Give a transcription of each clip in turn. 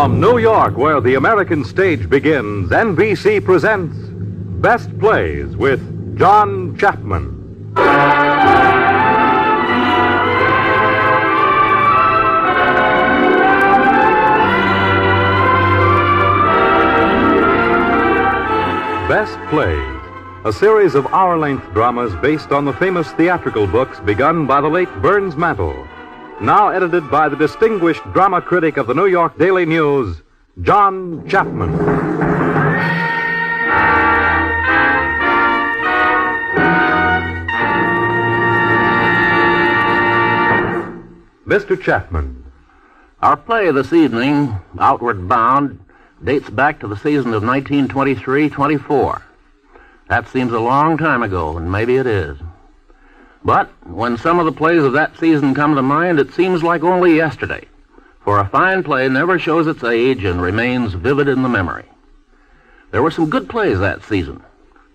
From New York, where the American stage begins, NBC presents Best Plays with John Chapman. Best Plays, a series of hour-length dramas based on the famous theatrical books begun by the late Burns Mantle. Now edited by the distinguished drama critic of the New York Daily News, John Chapman. Mr. Chapman. Our play this evening, Outward Bound, dates back to the season of 1923-24. That seems a long time ago, and maybe it is. But when some of the plays of that season come to mind, it seems like only yesterday, for a fine play never shows its age and remains vivid in the memory. There were some good plays that season.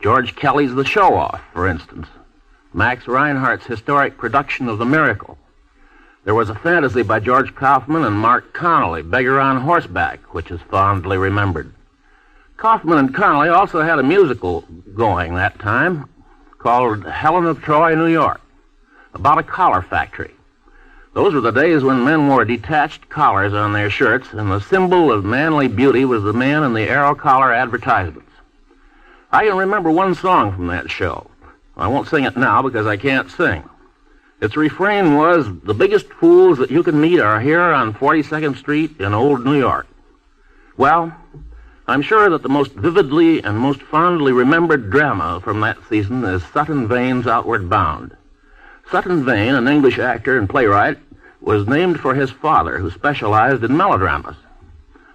George Kelly's The Show-Off, for instance. Max Reinhardt's historic production of The Miracle. There was a fantasy by George Kaufman and Mark Connolly, Beggar on Horseback, which is fondly remembered. Kaufman and Connolly also had a musical going that time called Helen of Troy, New York, about a collar factory. Those were the days when men wore detached collars on their shirts, and the symbol of manly beauty was the man in the arrow collar advertisements. I can remember one song from that show. I won't sing it now because I can't sing. Its refrain was, "The biggest fools that you can meet are here on 42nd Street in old New York." Well, I'm sure that the most vividly and most fondly remembered drama from that season is Sutton Vane's Outward Bound. Sutton Vane, an English actor and playwright, was named for his father, who specialized in melodramas.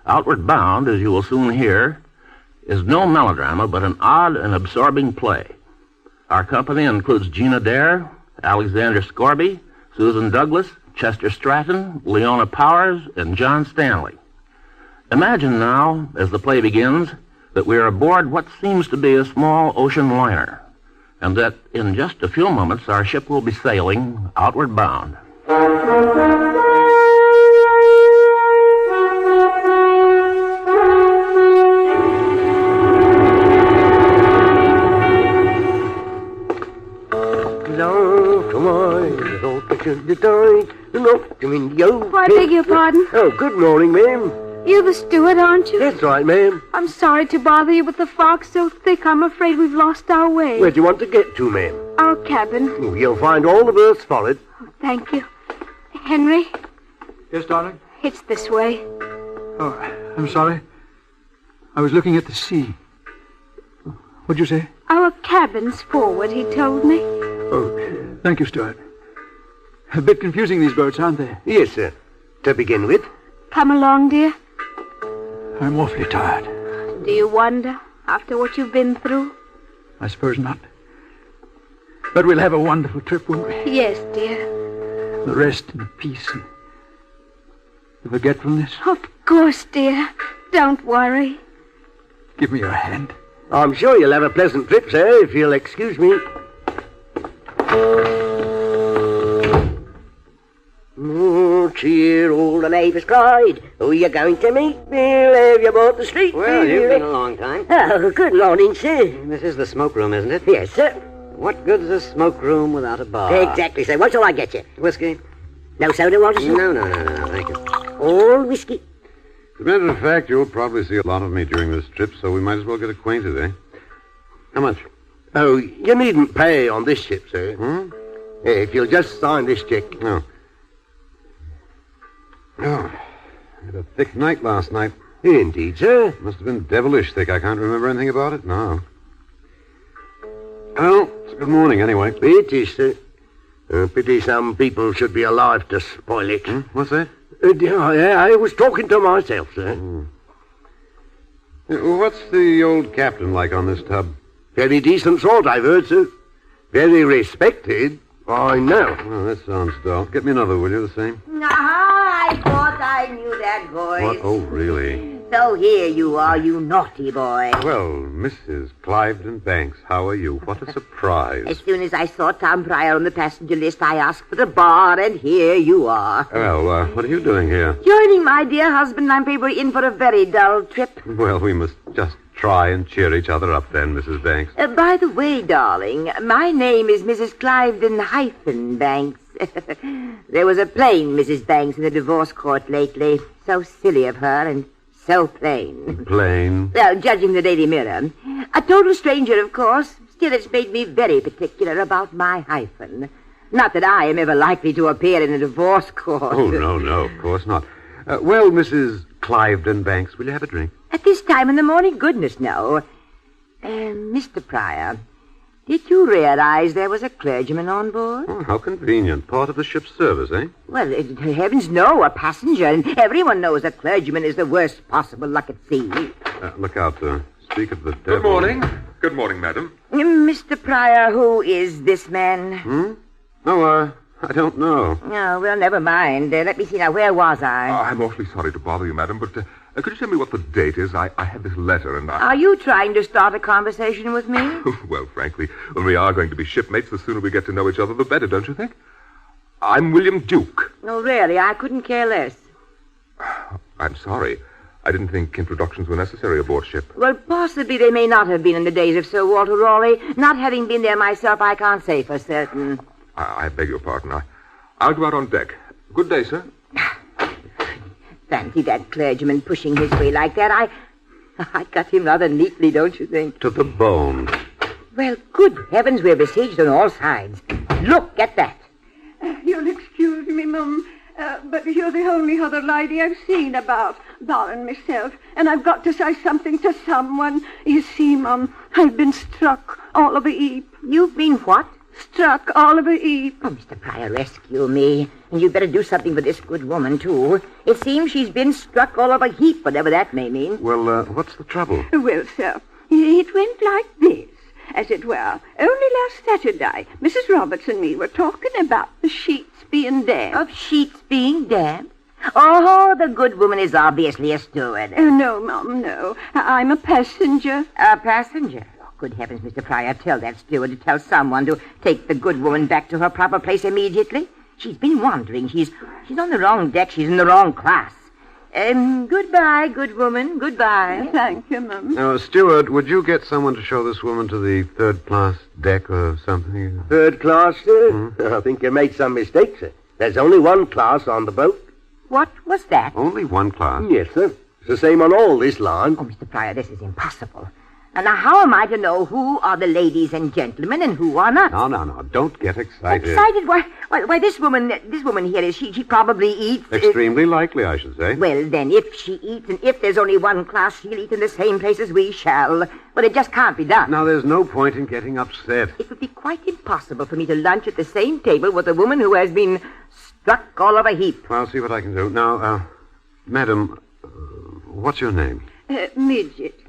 Outward Bound, as you will soon hear, is no melodrama, but an odd and absorbing play. Our company includes Gina Dare, Alexander Scorby, Susan Douglas, Chester Stratton, Leona Powers, and John Stanley. Imagine now, as the play begins, that we are aboard what seems to be a small ocean liner, and that in just a few moments our ship will be sailing outward bound. I beg your pardon? Oh, good morning, ma'am. You're the steward, aren't you? That's right, ma'am. I'm sorry to bother you, but the fog's so thick I'm afraid we've lost our way. Where do you want to get to, ma'am? Our cabin. Oh, you'll find all the berths solid. Oh, thank you. Henry? Yes, darling? It's this way. Oh, I'm sorry. I was looking at the sea. What'd you say? Our cabin's forward, he told me. Oh, thank you, Stuart. A bit confusing, these boats, aren't they? Yes, sir. To begin with. Come along, dear. I'm awfully tired. Do you wonder, after what you've been through? I suppose not. But we'll have a wonderful trip, won't we? Yes, dear. The rest and the peace and the forgetfulness. Of course, dear. Don't worry. Give me your hand. I'm sure you'll have a pleasant trip, sir, if you'll excuse me. Oh, cheer, all the neighbours cried. Who are you going to meet? We'll have you aboard the street. Well, you've been a long time. Oh, good morning, sir. This is the smoke room, isn't it? Yes, sir. What good's a smoke room without a bar? Exactly, sir. What shall I get you? Whiskey? No soda water, sir? No, thank you. All whiskey. As a matter of fact, you'll probably see a lot of me during this trip, so we might as well get acquainted, eh? How much? Oh, you needn't pay on this ship, sir. If you'll just sign this check. Oh. Oh, I had a thick night last night. Indeed, sir. Must have been devilish thick. I can't remember anything about it now. Well, it's good morning, anyway. It is, sir. Pity some people should be alive to spoil it. What's that? I was talking to myself, sir. What's the old captain like on this tub? Very decent sort, I've heard, sir. Very respected. I know. Well, that sounds dull. Get me another, will you, the same? I thought I knew that voice. What? Oh, really? So here you are, you naughty boy. Well, Mrs. Cliveden Banks, how are you? What a surprise. As soon as I saw Tom Pryor on the passenger list, I asked for the bar, and here you are. Well, what are you doing here? Joining my dear husband, I'm afraid we're in for a very dull trip. Well, we must just try and cheer each other up then, Mrs. Banks. By the way, darling, my name is Mrs. Cliveden Banks. There was a plain Mrs. Banks in the divorce court lately. So silly of her and so plain. Plain? Well, judging the Daily Mirror. A total stranger, of course. Still, it's made me very particular about my hyphen. Not that I am ever likely to appear in a divorce court. Oh, no, of course not. Well, Mrs. Cliveden Banks, will you have a drink? At this time in the morning? Goodness, no. Mr. Pryor, did you realize there was a clergyman on board? Oh, how convenient. Part of the ship's service, eh? Well, heavens no, a passenger. And everyone knows a clergyman is the worst possible luck at sea. Look out, speak of the devil. Good morning. Good morning, madam. Mr. Pryor, who is this man? Oh, I don't know. Oh, well, never mind. Let me see now. Where was I? I'm awfully sorry to bother you, madam, but could you tell me what the date is? I had this letter and I... Are you trying to start a conversation with me? Well, frankly, when we are going to be shipmates, the sooner we get to know each other, the better, don't you think? I'm William Duke. Oh, really? I couldn't care less. I'm sorry. I didn't think introductions were necessary aboard ship. Well, possibly they may not have been in the days of Sir Walter Raleigh. Not having been there myself, I can't say for certain. I beg your pardon. I'll go out on deck. Good day, sir. Fancy that clergyman pushing his way like that. I cut him rather neatly, don't you think? To the bone. Well, good heavens, we're besieged on all sides. Look at that. You'll excuse me, Mum, but you're the only other lady I've seen about, barring myself, and I've got to say something to someone. You see, Mum, I've been struck all of a heap. You've been what? Struck all of a heap. Oh, Mr. Pryor, rescue me. And you'd better do something for this good woman, too. It seems she's been struck all of a heap, whatever that may mean. Well, what's the trouble? Well, sir, it went like this, as it were. Only last Saturday, Mrs. Roberts and me were talking about the sheets being damp. Of sheets being damp? Oh, the good woman is obviously a steward. Oh, no, Mum, no. I'm a passenger. A passenger? Good heavens, Mr. Pryor, tell that steward to tell someone to take the good woman back to her proper place immediately. She's been wandering. She's on the wrong deck. She's in the wrong class. Goodbye, good woman. Goodbye. Thank you, Mum. Now, steward, would you get someone to show this woman to the third-class deck or something? Third class, sir? I think you made some mistake, sir. There's only one class on the boat. What was that? Only one class? Yes, sir. It's the same on all this line. Oh, Mr. Pryor, this is impossible. And now, how am I to know who are the ladies and gentlemen and who are not? No. Don't get excited. Excited? Why, this woman here is she probably eats... Extremely likely, I should say. Well, then, if she eats and if there's only one class, she'll eat in the same place as we shall. But it just can't be done. Now, there's no point in getting upset. It would be quite impossible for me to lunch at the same table with a woman who has been struck all of a heap. I'll see what I can do. Now, madam, what's your name? Midget.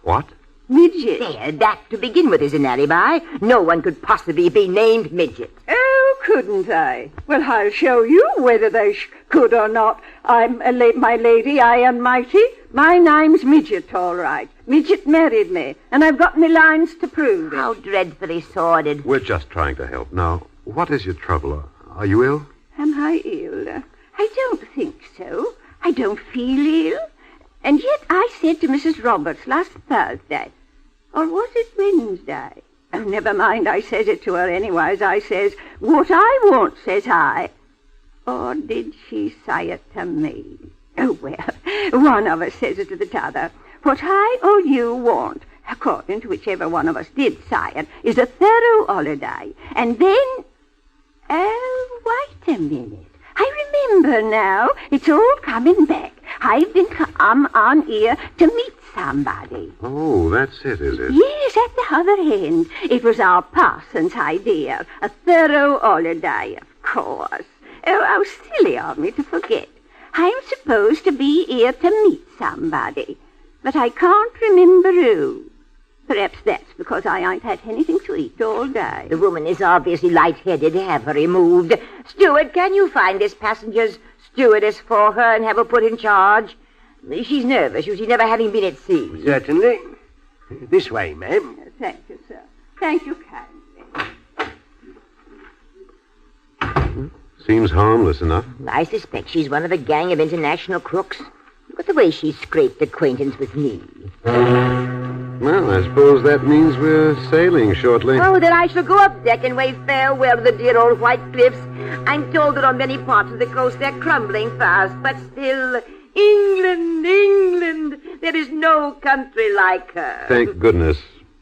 What? Midget. There, that to begin with is an alibi. No one could possibly be named Midget. Oh, couldn't I? Well, I'll show you whether they could or not. I'm my lady, I am mighty. My name's Midget, all right. Midget married me, and I've got me lines to prove it. How dreadfully sordid. We're just trying to help. Now, what is your trouble? Are you ill? Am I ill? I don't think so. I don't feel ill. And yet I said to Mrs. Roberts last Thursday, or was it Wednesday? Oh, never mind, I says it to her anyways. I says, what I want, says I. Or did she say it to me? Oh, well, one of us says it to the t'other. What I or you want, according to whichever one of us did say it, is a thorough holiday. And then... Oh, wait a minute. I remember now. It's all coming back. I've been come on here to meet somebody. Oh, that's it, is it? Yes, at the other end. It was our parson's idea. A thorough holiday, of course. Oh, how silly of me to forget. I'm supposed to be here to meet somebody, but I can't remember who. Perhaps that's because I ain't had anything to eat all day. The woman is obviously lightheaded. Have her removed. Steward, can you find this passenger's stewardess for her and have her put in charge? She's nervous, you see, never having been at sea. Certainly. This way, ma'am. Thank you, sir. Thank you kindly. Seems harmless enough. I suspect she's one of a gang of international crooks. Look at the way she scraped acquaintance with me. Well, I suppose that means we're sailing shortly. Oh, then I shall go up deck and wave farewell to the dear old white cliffs. I'm told that on many parts of the coast they're crumbling fast, but still, England, England, there is no country like her. Thank goodness.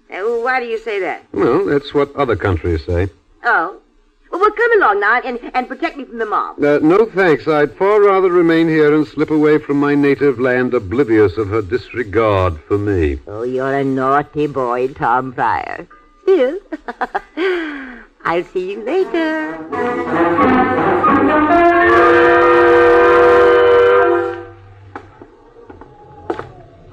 Why do you say that? Well, that's what other countries say. Oh? Well, come along now and protect me from the mob. No thanks. I'd far rather remain here and slip away from my native land oblivious of her disregard for me. Oh, you're a naughty boy, Tom Pryor. Still, I'll see you later.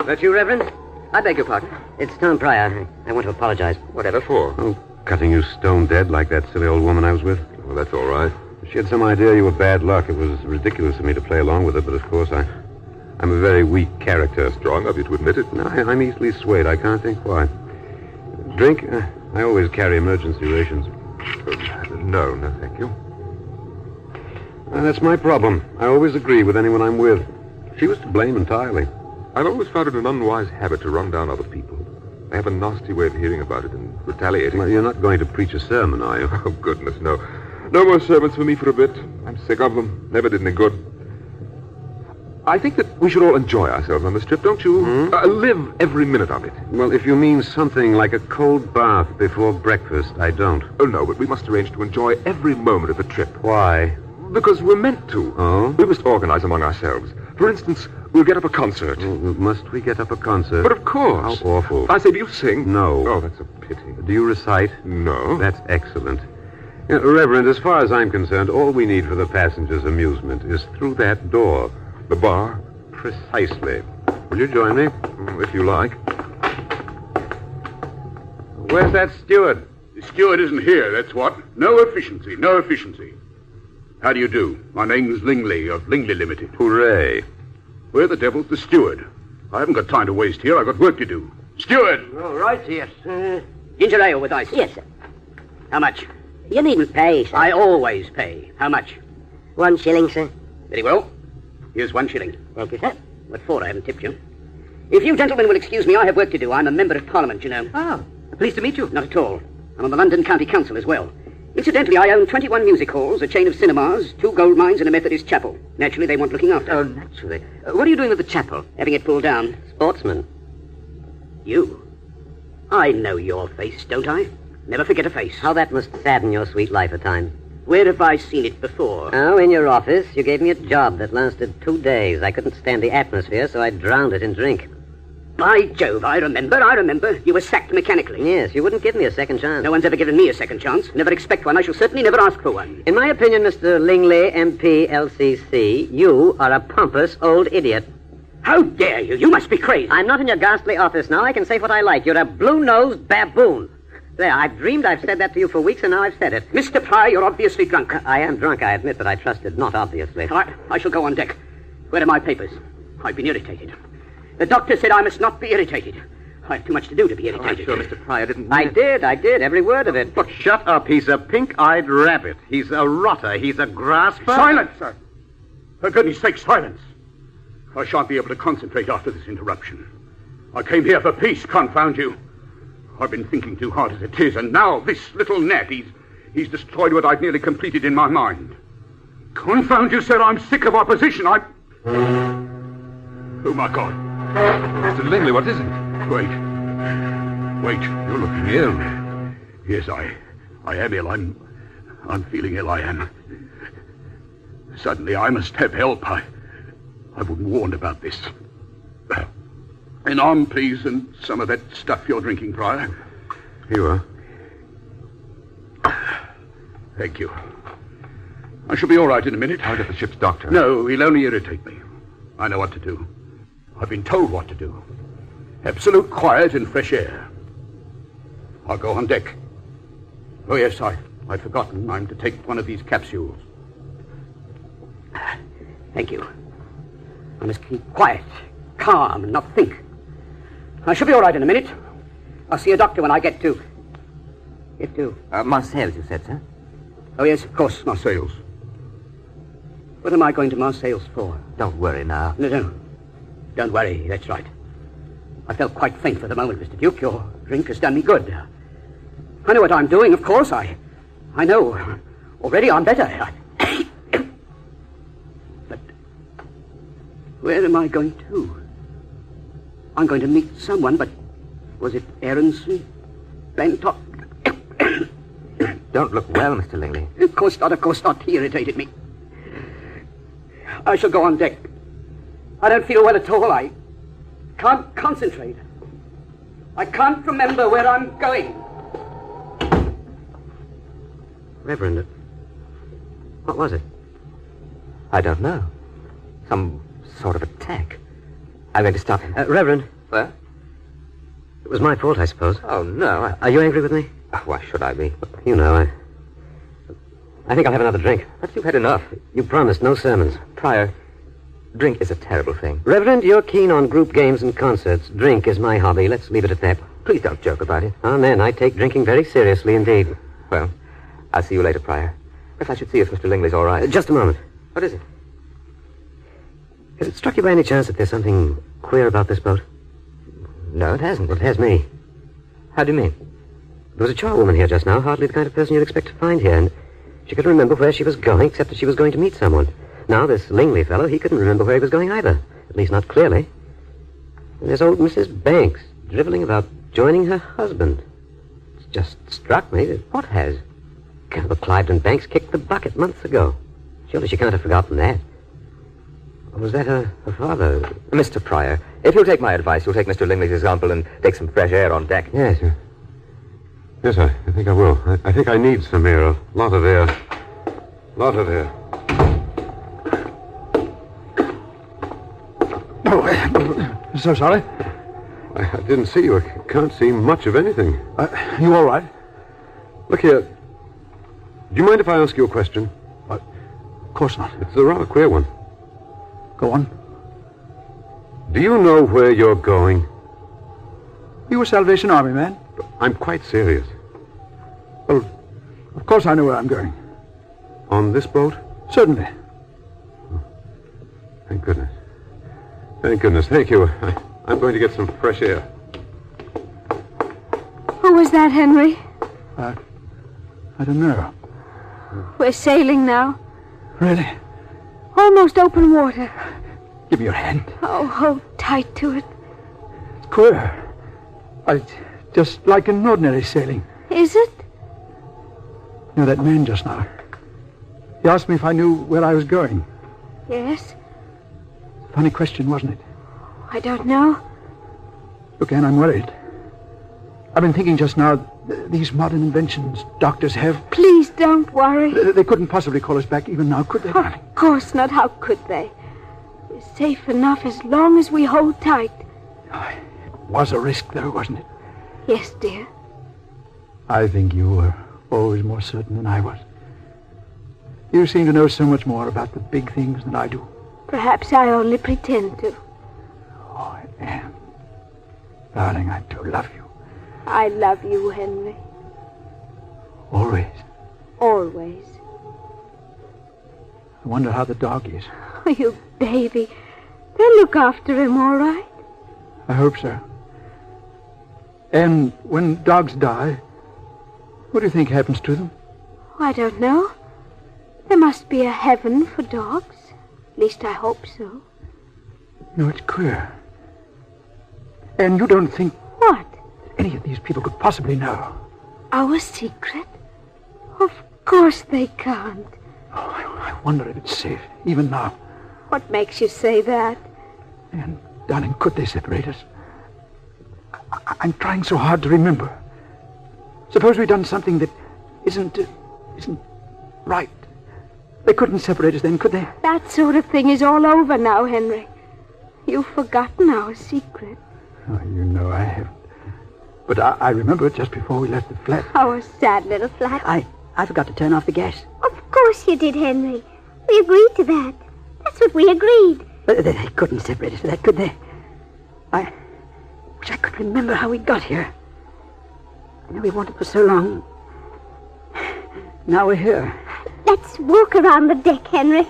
That you, Reverend? I beg your pardon. It's Tom Pryor. I want to apologize. Whatever for? Oh, cutting you stone dead like that silly old woman I was with. Well, that's all right. She had some idea you were bad luck. It was ridiculous of me to play along with her, but of course I'm a very weak character. Strong of you to admit it. No, I'm easily swayed. I can't think why. Drink? I always carry emergency rations. No, thank you. That's my problem. I always agree with anyone I'm with. She was to blame entirely. I've always found it an unwise habit to run down other people. They have a nasty way of hearing about it and retaliating. Well, you're not going to preach a sermon, are you? Oh, goodness, no. No more sermons for me for a bit. I'm sick of them. Never did any good. I think that we should all enjoy ourselves on this trip, don't you? Live every minute of it. Well, if you mean something like a cold bath before breakfast, I don't. Oh, no, but we must arrange to enjoy every moment of the trip. Why? Because we're meant to. Oh? We must organize among ourselves. For instance, we'll get up a concert. Must we get up a concert? But of course. How awful. I say, do you sing? No. Oh, that's a pity. Do you recite? No. That's excellent. Reverend, as far as I'm concerned, all we need for the passengers' amusement is through that door. The bar? Precisely. Will you join me? If you like. Where's that steward? The steward isn't here, that's what. No efficiency, no efficiency. How do you do? My name's Lingley of Lingley Limited. Hooray. Where the devil's the steward? I haven't got time to waste here. I've got work to do. Steward! All right, yes. Ginger ale with ice. Yes, sir. How much? You needn't pay, sir. I always pay. How much? 1 shilling, sir. Very well. Here's 1 shilling. Thank you, sir. What for? I haven't tipped you. If you gentlemen will excuse me, I have work to do. I'm a member of Parliament, you know. Oh. Pleased to meet you. Not at all. I'm on the London County Council as well. Incidentally, I own 21 music halls, a chain of cinemas, 2 gold mines, and a Methodist chapel. Naturally, they want looking after. Oh, naturally. What are you doing with the chapel? Having it pulled down. Sportsman. You? I know your face, don't I? Never forget a face. How that must sadden your sweet life at times. Where have I seen it before? Oh, in your office. You gave me a job that lasted 2 days. I couldn't stand the atmosphere, so I drowned it in drink. By Jove, I remember. You were sacked mechanically. Yes, you wouldn't give me a second chance. No one's ever given me a second chance. Never expect one. I shall certainly never ask for one. In my opinion, Mr. Lingley, MP, LCC, you are a pompous old idiot. How dare you? You must be crazy. I'm not in your ghastly office now. I can say what I like. You're a blue-nosed baboon. There, I've dreamed I've said that to you for weeks, and now I've said it. Mr. Pryor, you're obviously drunk. I am drunk, I admit, but I trusted not obviously. All right, I shall go on deck. Where are my papers? I've been irritated. The doctor said I must not be irritated. I have too much to do to be irritated. I'm sure Mr. Pryor didn't... I did, every word of it. Look, shut up. He's a pink-eyed rabbit. He's a rotter. He's a grasper. Silence, sir! For goodness sake, silence! I shan't be able to concentrate after this interruption. I came here for peace, confound you. I've been thinking too hard as it is, and now this little net, he's destroyed what I'd nearly completed in my mind. Confound you, sir, I'm sick of opposition. Oh, my God. Mr. Lingley, what is it? Wait, you're looking ill. Yes, I am ill. I'm feeling ill, I am. Suddenly, I must have help. I wasn't warned about this. An arm, please, and some of that stuff you're drinking, Pryor. Here you are. Thank you. I shall be all right in a minute. I'll get the ship's doctor. No, he'll only irritate me. I know what to do. I've been told what to do. Absolute quiet and fresh air. I'll go on deck. Oh, yes, I've forgotten. I'm to take one of these capsules. Thank you. I must keep quiet. calm and not think. I should be all right in a minute. I'll see a doctor when I get to... Marseilles, you said, sir? Oh, yes, of course, Marseilles. What am I going to Marseilles for? Don't worry now. No. Don't worry, that's right. I felt quite faint for the moment, Mr. Duke. Your drink has done me good. I know what I'm doing, of course. I know. Already I'm better. But where am I going to? I'm going to meet someone, but was it Aronson? Bentop? Don't look well, Mr. Lingley. Of course not. He irritated me. I shall go on deck. I don't feel well at all. I can't concentrate. I can't remember where I'm going. Reverend, what was it? I don't know. Some sort of attack. I'm going to stop him. Reverend. What? It was my fault, I suppose. Oh, no. Are you angry with me? Why should I be? You know, I think I'll have another drink. But you've had enough. You promised no sermons. Prior, drink is a terrible thing. Reverend, you're keen on group games and concerts. Drink is my hobby. Let's leave it at that. Please don't joke about it. Amen. I take drinking very seriously indeed. Well, I'll see you later, Prior. If I should see if Mr. Lingley's all right. Just a moment. What is it? Has it struck you by any chance that there's something queer about this boat? No, it hasn't. Well, it has me. How do you mean? There was a charwoman here just now, hardly the kind of person you'd expect to find here, and she couldn't remember where she was going, except that she was going to meet someone. Now, this Lingley fellow, he couldn't remember where he was going either, at least not clearly. And there's old Mrs. Banks, driveling about joining her husband. It's just struck me that... What has? Well, Cliveden Banks kicked the bucket months ago. Surely she can't have forgotten that. Or was that her father? Mr. Prior, if you'll take my advice, you'll take Mr. Lingley's example and take some fresh air on deck. Yes, sir. Yes, I think I will. I think I need some air, a lot of air. Lot of air. Oh, so sorry. I didn't see you. I can't see much of anything. You all right? Look here. Do you mind if I ask you a question? Of course not. It's a rather queer one. Go on. Do you know where you're going? You a Salvation Army man? I'm quite serious. Well, of course I know where I'm going. On this boat? Certainly. Thank goodness. Thank goodness. Thank you. I'm going to get some fresh air. Who was that, Henry? I don't know. We're sailing now. Really? Almost open water. Give me your hand. Oh, hold tight to it. It's queer. Just like an ordinary sailing. Is it? You know that man just now? He asked me if I knew where I was going. Yes. Funny question, wasn't it? I don't know. Look, Anne, I'm worried. I've been thinking just now, these modern inventions doctors have... Please don't worry. They couldn't possibly call us back even now, could they, darling? Of course not. How could they? We're safe enough as long as we hold tight. It was a risk, though, wasn't it? Yes, dear. I think you were always more certain than I was. You seem to know so much more about the big things than I do. Perhaps I only pretend to. Oh, Anne. Darling, I do love you. I love you, Henry. Always. Always. I wonder how the dog is. Oh, you baby. They'll look after him, all right? I hope so. And when dogs die, what do you think happens to them? I don't know. There must be a heaven for dogs. At least I hope so. You know, it's queer. And you don't think... What? Any of these people could possibly know. Our secret? Of course they can't. Oh, I wonder if it's safe, even now. What makes you say that? And, darling, could they separate us? I'm trying so hard to remember. Suppose we've done something that isn't right. They couldn't separate us then, could they? That sort of thing is all over now, Henry. You've forgotten our secret. Oh, you know I haven't. But I remember it just before we left the flat. Our sad little flat. I forgot to turn off the gas. Of course you did, Henry. We agreed to that. That's what we agreed. They couldn't separate us for that, could they? I wish I could remember how we got here. I know we wanted for so long. Now we're here. Let's walk around the deck, Henry.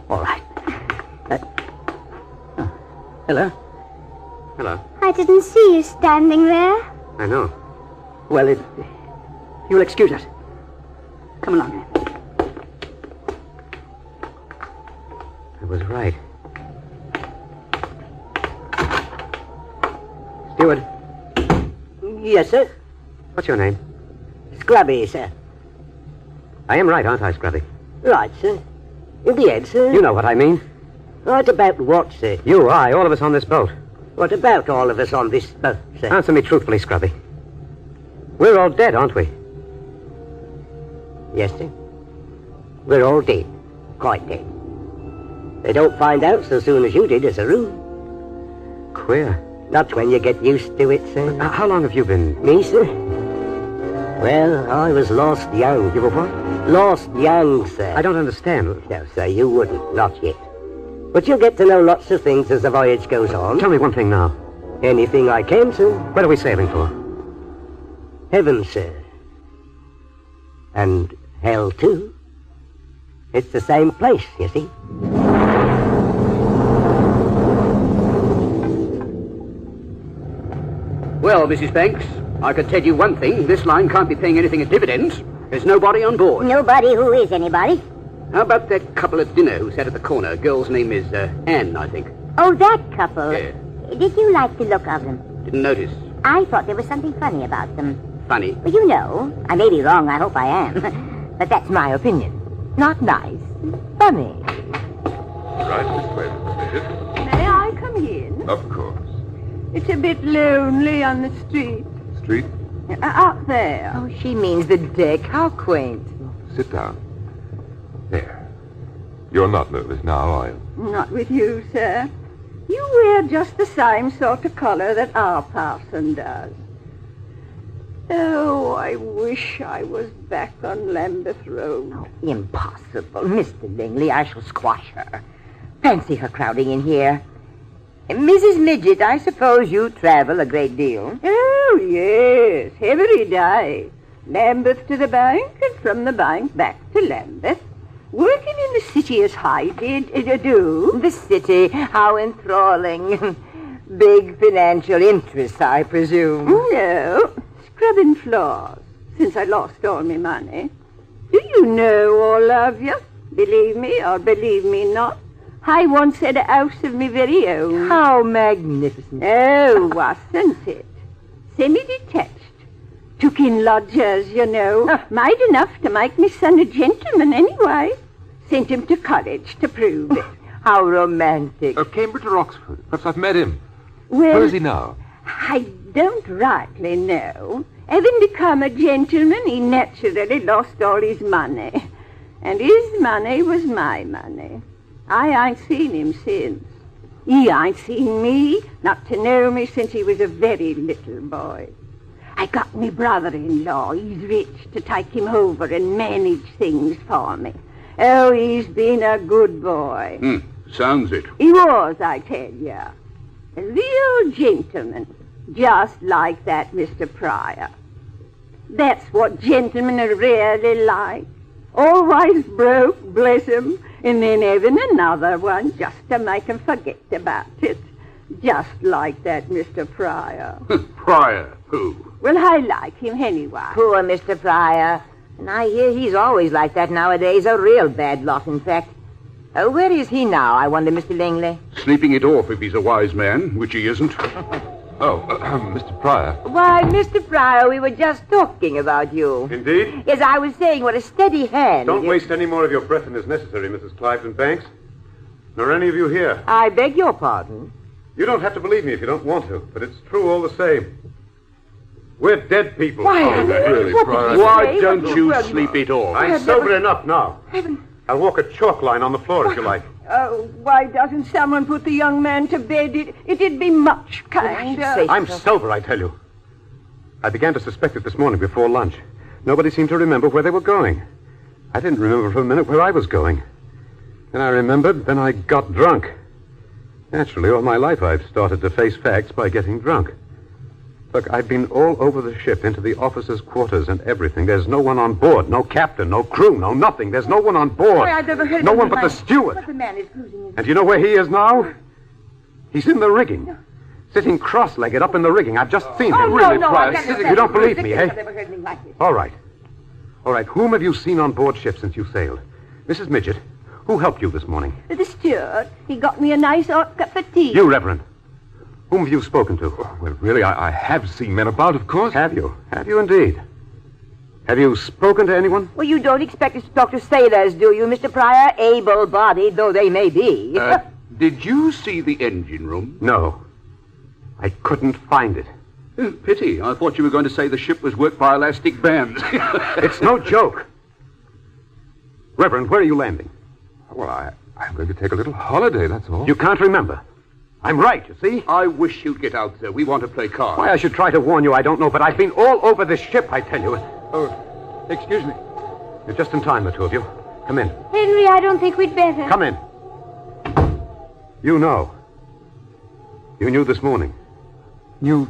All right. Hello? Hello. I didn't see you standing there. I know. Well, if you'll excuse us. Come along. I was right. Steward. Yes, sir. What's your name? Scrubby, sir. I am right, aren't I, Scrubby? Right, sir. In the head, sir. You know what I mean. Right about what, sir? You, I, all of us on this boat. What about all of us on this boat, sir? Answer me truthfully, Scrubby. We're all dead, aren't we? Yes, sir. We're all dead. Quite dead. They don't find out so soon as you did, as a rule. Queer. Not when you get used to it, sir. How long have you been... Me, sir? Well, I was lost young. You were what? Lost young, sir. I don't understand. No, sir, you wouldn't. Not yet. But you'll get to know lots of things as the voyage goes on. Tell me one thing now. Anything I can, sir. Where are we sailing for? Heaven, sir. And hell, too. It's the same place, you see. Well, Mrs. Banks, I can tell you one thing. This line can't be paying anything in dividends. There's nobody on board. Nobody who is anybody. How about that couple at dinner who sat at the corner? Girl's name is Anne, I think. Oh, that couple. Yeah. Did you like the look of them? Didn't notice. I thought there was something funny about them. Funny? Well, you know, I may be wrong, I hope I am. But that's my opinion. Not nice. Funny. Right this way, Mrs. Bridget. May I come in? Of course. It's a bit lonely on the street. Street? Out there. Oh, she means the deck. How quaint. Sit down. There. You're not nervous now, are you? Not with you, sir. You wear just the same sort of collar that our parson does. Oh, I wish I was back on Lambeth Road. Oh, impossible. Mr. Lingley, I shall squash her. Fancy her crowding in here. Mrs. Midget, I suppose you travel a great deal. Oh, yes, every day. Lambeth to the bank, and from the bank back to Lambeth. Working in the city as I did do. The city, how enthralling. Big financial interests, I presume. No, scrubbing floors, since I lost all my money. Do you know, all of you, believe me or believe me not, I once had a house of my very own. How magnificent. Oh, wasn't it? Semi-detached. Took in lodgers, you know. Made enough to make me son a gentleman anyway. Sent him to college to prove it. How romantic. Cambridge or Oxford? Perhaps I've met him. Well, Where is he now? I don't rightly know. Having become a gentleman, he naturally lost all his money. And his money was my money. I ain't seen him since. He ain't seen me, not to know me since he was a very little boy. I got me brother-in-law, he's rich, to take him over and manage things for me. Oh, he's been a good boy. Sounds it. He was, I tell you. A real gentleman, just like that Mr. Pryor. That's what gentlemen are really like. Always broke, bless him, and then having another one just to make him forget about it. Just like that Mr. Pryor. Pryor, who? Well, I like him anyway. Poor Mr. Pryor. And I hear he's always like that nowadays. A real bad lot, in fact. Where is he now, I wonder, Mr. Lingley? Sleeping it off if he's a wise man, which he isn't. Mr. Pryor. Why, Mr. Pryor, we were just talking about you. Indeed? Yes, I was saying what a steady hand. Don't waste any more of your breath than is necessary, Mrs. Cliveden Banks. Nor any of you here. I beg your pardon. You don't have to believe me if you don't want to, but it's true all the same. We're dead people. Why, Really, what Pryor? did you Why say? don't you sleep it off? I'm sober enough now. I'll walk a chalk line on the floor if you like. Oh, why doesn't someone put the young man to bed? It'd be much kinder. I'm sober, I tell you. I began to suspect it this morning before lunch. Nobody seemed to remember where they were going. I didn't remember for a minute where I was going. Then I remembered, then I got drunk. Naturally, all my life I've started to face facts by getting drunk. Look, I've been all over the ship, into the officers' quarters and everything. There's no one on board. No captain, no crew, no nothing. There's no one on board. Why, I've never heard no of one anything but the steward. But the man is losing his... And do you know where he is now? He's in the rigging. Sitting cross-legged up in the rigging. I've just seen him. Really, Price. You don't believe me, eh? I've never heard anything like this. All right. All right, whom have you seen on board ship since you sailed? Mrs. Midget, who helped you this morning? The steward. He got me a nice hot cup of tea. You, Reverend. Whom have you spoken to? Well, really, I have seen men about, of course. Have you? Have you indeed? Have you spoken to anyone? Well, you don't expect us to talk to sailors, do you, Mr. Pryor? Able-bodied though they may be. Did you see the engine room? No. I couldn't find it. Pity. I thought you were going to say the ship was worked by elastic bands. It's no joke. Reverend, where are you landing? Well, I'm going to take a little holiday, that's all. You can't remember. I'm right, you see? I wish you'd get out there. We want to play cards. Why I should try to warn you, I don't know, but I've been all over this ship, I tell you. Oh, excuse me. You're just in time, the two of you. Come in. Henry, I don't think we'd better. Come in. You know. You knew this morning. Knew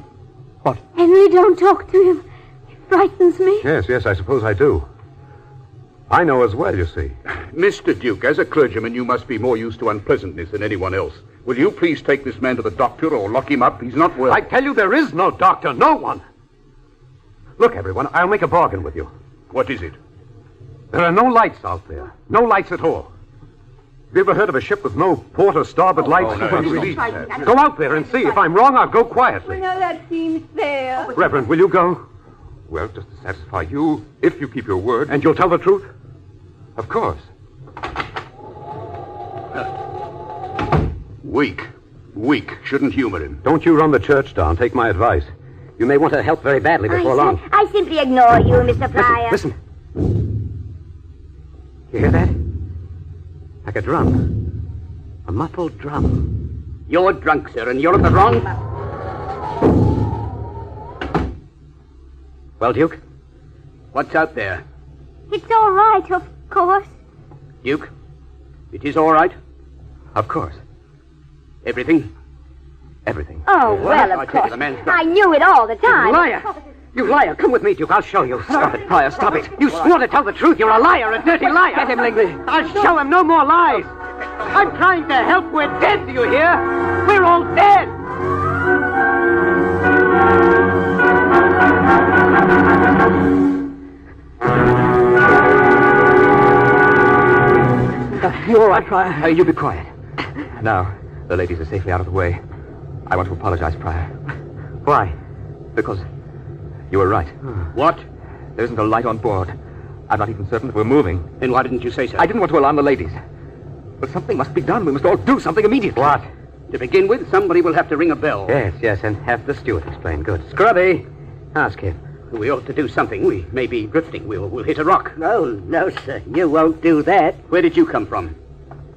what? Henry, don't talk to him. He frightens me. Yes, I suppose I do. I know as well, you see. Mr. Duke, as a clergyman, you must be more used to unpleasantness than anyone else. Will you please take this man to the doctor or lock him up? He's not well. I tell you, there is no doctor, no one. Look, everyone, I'll make a bargain with you. What is it? There are no lights out there. No lights at all. Have you ever heard of a ship with no port or starboard lights? No. Go out there and see. If I'm wrong, I'll go quietly. Well, now that seems fair. Reverend, will you go? Well, just to satisfy you, if you keep your word. And you'll tell the truth? Of course. Weak. Shouldn't humor him. Don't you run the church down. Take my advice. You may want to help very badly before long. I simply ignore you, Mr. Pryor. Listen. You hear that? Like a drum. A muffled drum. You're drunk, sir, and you're at the wrong... Well, Duke? What's out there? It's all right, of course. Duke, it is all right? Of course. Everything? Everything. Oh, well, I of tell you, course. the man's drunk. I knew it all the time. You liar! You liar! Come with me, Duke. I'll show you. Stop it, Pryor. Stop it. You swore to tell the truth. You're a liar, a dirty liar. Get him, Lingley. I'll show him no more lies. I'm trying to help. We're dead, do you hear? We're all dead. You all right, Pryor? You be quiet. Now, the ladies are safely out of the way. I want to apologize, Pryor. Why? Because you were right. What? There isn't a light on board. I'm not even certain that we're moving. Then why didn't you say so? I didn't want to alarm the ladies. But something must be done. We must all do something immediately. What? To begin with, somebody will have to ring a bell. Yes, and have the steward explain. Good. Scrubby, ask him. We ought to do something. We may be drifting. We'll hit a rock. No, sir. You won't do that. Where did you come from?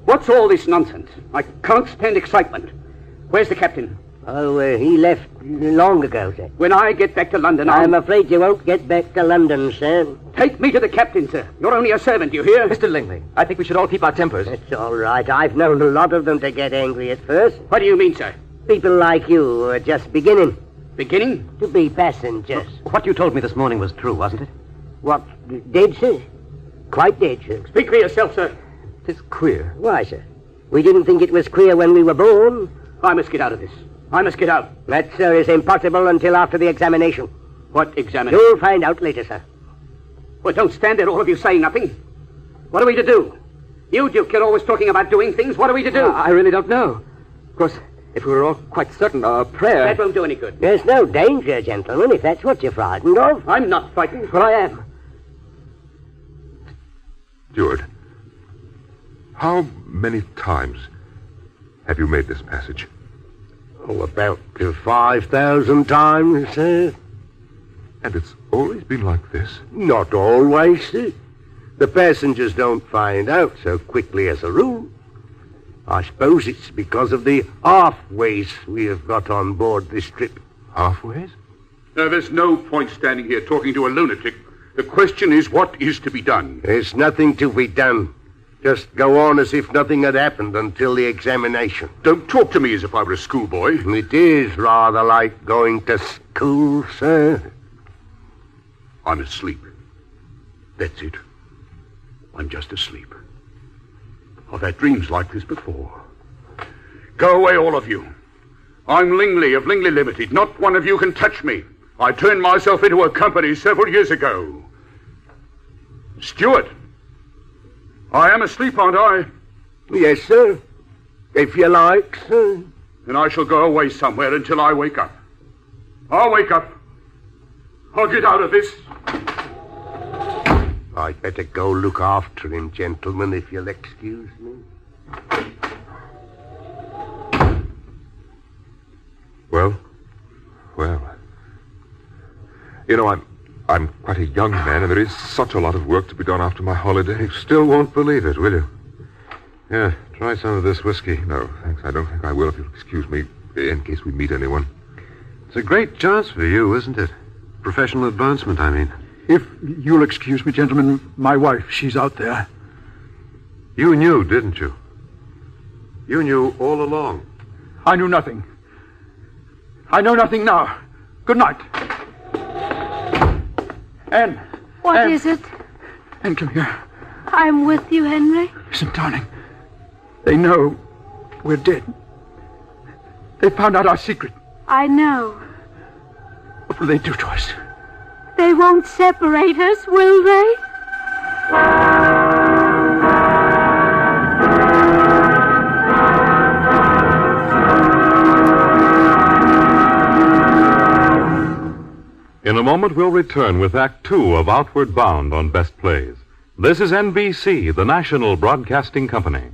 What's all this nonsense? I can't stand excitement. Where's the captain? Oh, he left long ago, sir. When I get back to London, I'm afraid you won't get back to London, sir. Take me to the captain, sir. You're only a servant, you hear? Mr. Lingley, I think we should all keep our tempers. It's all right. I've known a lot of them to get angry at first. What do you mean, sir? People like you are just beginning. Beginning? To be passengers. What you told me this morning was true, wasn't it? What, dead, sir? Quite dead, sir. Speak for yourself, sir. It's queer. Why, sir? We didn't think it was queer when we were born. I must get out of this. I must get out. That, sir, is impossible until after the examination. What examination? You'll find out later, sir. Well, don't stand there, all of you, saying nothing. What are we to do? You, Duke, you're always talking about doing things. What are we to do? I really don't know. Of course, if we were all quite certain, a prayer... That won't do any good. There's no danger, gentlemen, if that's what you're frightened of. I'm not frightened. Well, I am. Steward, how many times have you made this passage? Oh, about 5,000 times, sir. And it's always been like this? Not always, sir. The passengers don't find out so quickly as a rule. I suppose it's because of the halfways we have got on board this trip. Halfways? There's no point standing here talking to a lunatic. The question is, what is to be done? There's nothing to be done. Just go on as if nothing had happened until the examination. Don't talk to me as if I were a schoolboy. It is rather like going to school, sir. I'm asleep. That's it. I'm just asleep. I've had dreams like this before. Go away, all of you. I'm Lingley of Lingley Limited. Not one of you can touch me. I turned myself into a company several years ago. Stewart, I am asleep, aren't I? Yes, sir. If you like, sir. Then I shall go away somewhere until I wake up. I'll wake up. I'll get out of this. I'd better go look after him, gentlemen, if you'll excuse me. Well. You know, I'm quite a young man, and there is such a lot of work to be done after my holiday. You still won't believe it, will you? Yeah, try some of this whiskey. No, thanks. I don't think I will, if you'll excuse me, in case we meet anyone. It's a great chance for you, isn't it? Professional advancement, I mean. If you'll excuse me, gentlemen, my wife, she's out there. You knew, didn't you? You knew all along. I knew nothing. I know nothing now. Good night. Anne. What is it? Anne, come here. I'm with you, Henry. Listen, darling. They know we're dead. They found out our secret. I know. What will they do to us? They won't separate us, will they? In a moment, we'll return with Act Two of Outward Bound on Best Plays. This is NBC, the national broadcasting company.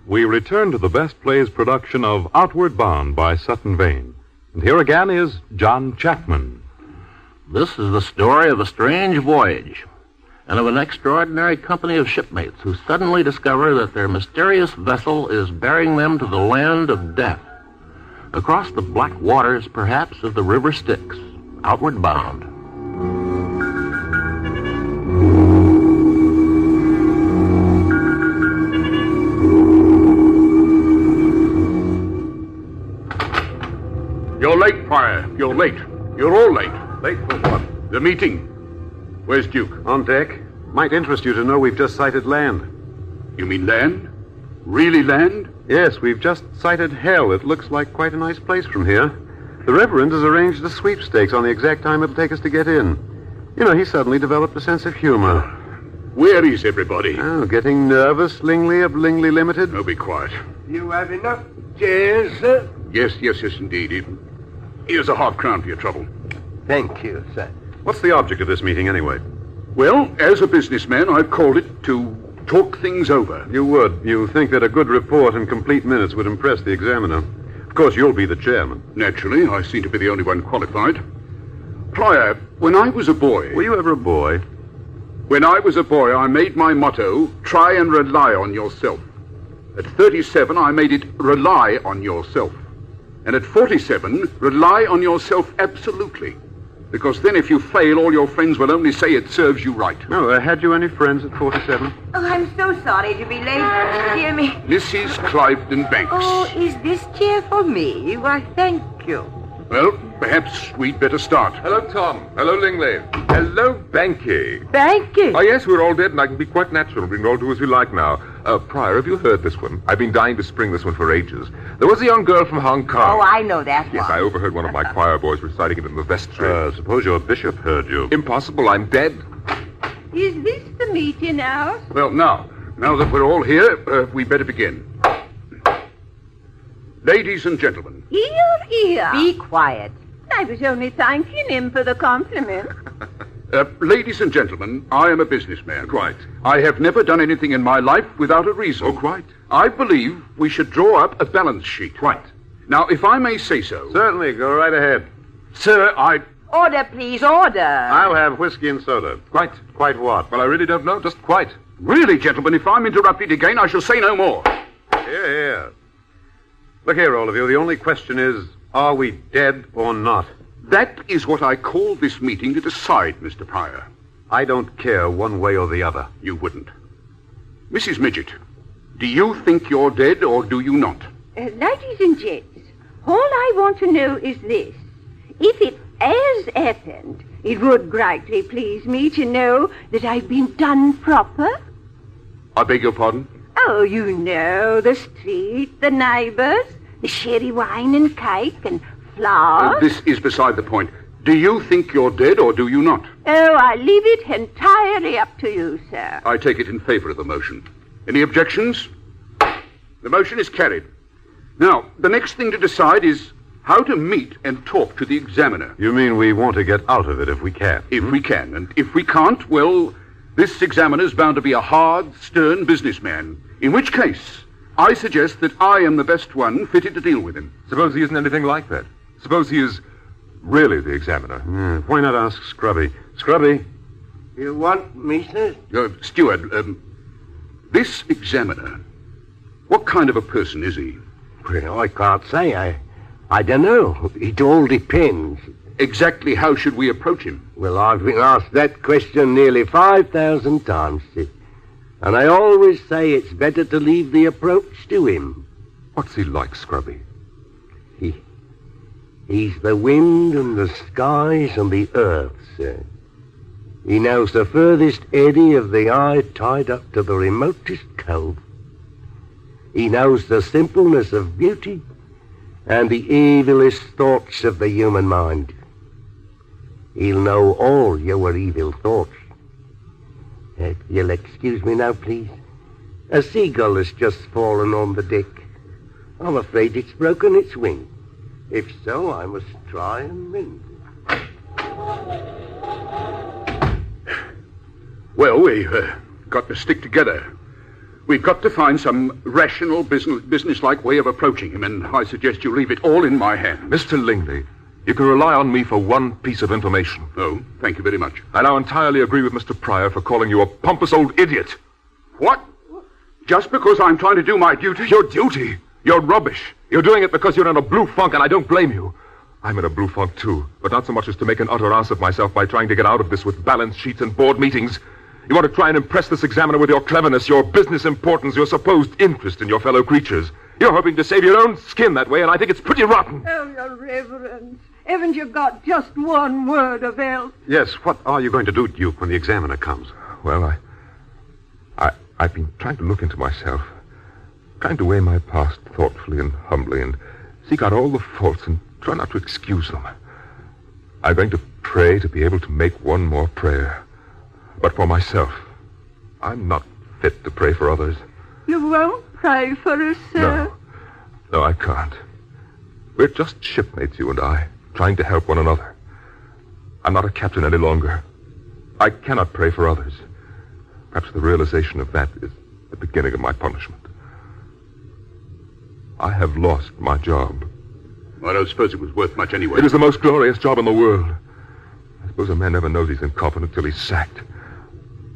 We return to the Best Plays production of Outward Bound by Sutton Vane. And here again is John Chapman. This is the story of a strange voyage and of an extraordinary company of shipmates who suddenly discover that their mysterious vessel is bearing them to the land of death, across the black waters, perhaps, of the River Styx, outward bound. You're late, Pryor. You're late. You're all late. Late for what? The meeting. Where's Duke? On deck. Might interest you to know we've just sighted land. You mean land? Really land? Yes, we've just sighted hell. It looks like quite a nice place from here. The Reverend has arranged a sweepstakes on the exact time it'll take us to get in. You know, he suddenly developed a sense of humor. Where is everybody? Oh, getting nervous, Lingley of Lingley Limited? Oh, be quiet. You have enough chairs, sir? Yes, indeed. Here's a half-crown for your trouble. Thank you, sir. What's the object of this meeting, anyway? Well, as a businessman, I've called it to talk things over. You would. You think that a good report and complete minutes would impress the examiner. Of course, you'll be the chairman. Naturally, I seem to be the only one qualified. Pryor, when I was a boy... Were you ever a boy? When I was a boy, I made my motto, try and rely on yourself. At 37, I made it rely on yourself. And at 47, rely on yourself absolutely. Because then if you fail, all your friends will only say it serves you right. No, had you any friends at 47? Oh, I'm so sorry to be late. Dear me. Mrs. Cliveden Banks. Oh, is this chair for me? Why, thank you. Well, perhaps we'd better start. Hello, Tom. Hello, Lingley. Hello, Banky. Banky? Oh, yes, we're all dead, and I can be quite natural. We can all do as we like now. Pryor, have you heard this one? I've been dying to spring this one for ages. There was a young girl from Hong Kong. Oh, I know that Yes, one. I overheard one of my choir boys reciting it in the vestry. Suppose your bishop heard you. Impossible, I'm dead. Is this the meeting house? Well, now that we're all here, we better begin. Ladies and gentlemen. Here. Be quiet. I was only thanking him for the compliment. Ladies and gentlemen, I am a businessman. Quite. I have never done anything in my life without a reason. Oh, quite. I believe we should draw up a balance sheet. Quite. Now, if I may say so... Certainly, go right ahead. Sir, Order, please, order. I'll have whiskey and soda. Quite. Quite what? Well, I really don't know. Just quite. Really, gentlemen, if I'm interrupted again, I shall say no more. Here. Look here, all of you. The only question is, are we dead or not? That is what I call this meeting to decide, Mr. Pryor. I don't care one way or the other. You wouldn't. Mrs. Midget, do you think you're dead or do you not? Ladies and gents, all I want to know is this. If it has happened, it would greatly please me to know that I've been done proper. I beg your pardon? Oh, you know, the street, the neighbours, the sherry wine and cake and flowers. This is beside the point. Do you think you're dead or do you not? Oh, I leave it entirely up to you, sir. I take it in favor of the motion. Any objections? The motion is carried. Now, the next thing to decide is how to meet and talk to the examiner. You mean we want to get out of it if we can? If we can. And if we can't, well, this examiner's bound to be a hard, stern businessman. In which case, I suggest that I am the best one fitted to deal with him. Suppose he isn't anything like that. Suppose he is really the examiner. Why not ask Scrubby? Scrubby? You want me, sir? Steward, this examiner, what kind of a person is he? Well, I can't say. I don't know. It all depends. Exactly how should we approach him? Well, I've been asked that question nearly 5,000 times, sir. And I always say it's better to leave the approach to him. What's he like, Scrubby? He's the wind and the skies and the earth, sir. He knows the furthest eddy of the eye tied up to the remotest cove. He knows the simpleness of beauty and the evilest thoughts of the human mind. He'll know all your evil thoughts. You'll excuse me now, please. A seagull has just fallen on the deck. I'm afraid it's broken its wing. If so, I must try and mend it. Well, we've got to stick together. We've got to find some rational, business-like way of approaching him, and I suggest you leave it all in my hands. Mr. Lingley, you can rely on me for one piece of information. Oh, thank you very much. I now entirely agree with Mr. Pryor for calling you a pompous old idiot. What? Just because I'm trying to do my duty? Your duty? You're rubbish. You're doing it because you're in a blue funk, and I don't blame you. I'm in a blue funk, too, but not so much as to make an utter ass of myself by trying to get out of this with balance sheets and board meetings. You want to try and impress this examiner with your cleverness, your business importance, your supposed interest in your fellow creatures. You're hoping to save your own skin that way, and I think it's pretty rotten. Oh, your reverence. Haven't you got just one word of help? Yes, what are you going to do, Duke, when the examiner comes? Well, I've been trying to look into myself, trying to weigh my past thoughtfully and humbly and seek out all the faults and try not to excuse them. I'm going to pray to be able to make one more prayer. But for myself, I'm not fit to pray for others. You won't pray for us, sir? No, I can't. We're just shipmates, you and I, trying to help one another. I'm not a captain any longer. I cannot pray for others. Perhaps the realization of that is the beginning of my punishment. I have lost my job. I don't suppose it was worth much anyway. It is the most glorious job in the world. I suppose a man never knows he's incompetent till he's sacked.